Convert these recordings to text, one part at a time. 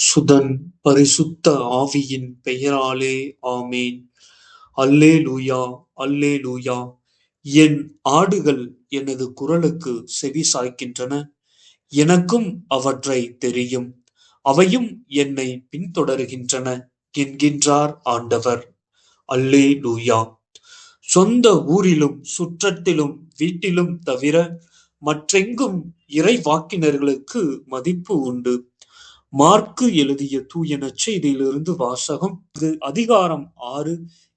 சுதன் பரிசுத்த ஆவியின் பெயராலே ஆமேன். அல்லேலூயா, அல்லேலூயா. என் ஆடுகள் எனது குரலுக்கு செவி சாய்க்கின்றன, எனக்கும் அவற்றை தெரியும், அவையும் என்னை பின்தொடர்கின்றன என்கின்றார் ஆண்டவர். அல்லேலூயா. சொந்த ஊரிலும் சுற்றத்திலும் வீட்டிலும் தவிர மற்றெங்கும் இறைவாக்கினர்களுக்கு மதிப்பு உண்டு. மார்க்கு எழுதிய தூய நற்செய்தியிலிருந்து வாசகம். இது அதிகாரம் 6,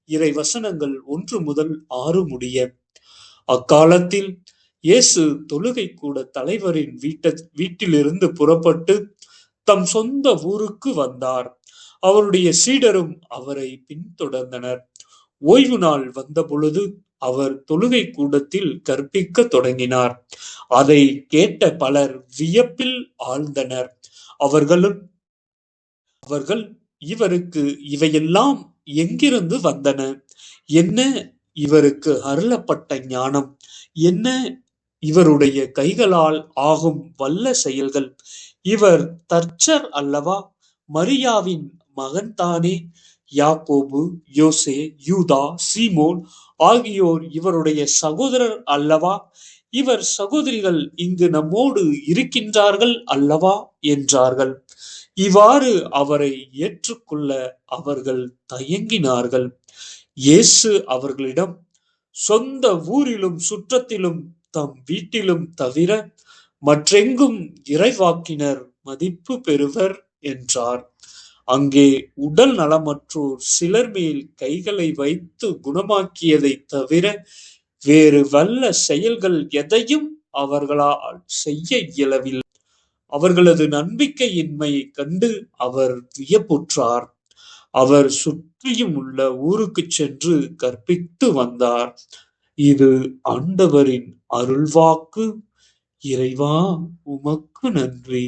இறை வசனங்கள் 1 முதல் 6 முடிய. அக்காலத்தில் இயேசு தொழுகை கூட தலைவரின் வீட்டிலிருந்து புறப்பட்டு தம் சொந்த ஊருக்கு வந்தார். அவருடைய சீடரும் அவரை பின்தொடர்ந்தனர். ஓய்வு நாள் வந்த பொழுது அவர் தொழுகை கூடத்தில் கற்பிக்க தொடங்கினார். அதை கேட்ட பலர் வியப்பில் ஆழ்ந்தனர். அவர்கள் இவருக்கு இவையெல்லாம் எங்கிருந்து வந்தன? என்ன இவருக்கு அருளப்பட்ட ஞானம்? என்ன இவருடைய கைகளால் ஆகும் வல்ல செயல்கள்? இவர் தர்ச்சர் அல்லவா? மரியாவின் மகன்தானே? யாக்கோபு, யோசே, யூதா, சீமோன் ஆகியோர் இவருடைய சகோதரர் அல்லவா? இவர் சகோதரிகள் இங்கு நம்மோடு இருக்கின்றார்கள் அல்லவா என்றார்கள். இவ்வாறு அவரை ஏற்றுக்கொள்ள அவர்கள் தயங்கினார்கள். இயேசு அவர்களிடம், சொந்த ஊரிலும் சுற்றத்திலும் தம் வீட்டிலும் தவிர மற்றெங்கும் இறைவாக்கினர் மதிப்பு பெறுவர் என்றார். அங்கே உடல் நலமற்றோர் சிலர் மேல் கைகளை வைத்து குணமாக்கியதை தவிர வேறு வல்ல செயல்கள் எதையும் அவர்களால் செய்ய இயலவில்லை. அவர்களது நம்பிக்கையின்மையை கண்டு அவர் வியப்புற்றார். அவர் சுற்றியும் உள்ள ஊருக்கு சென்று கற்பித்து வந்தார். இது ஆண்டவரின் அருள்வாக்கு. இறைவா, உமக்கு நன்றி.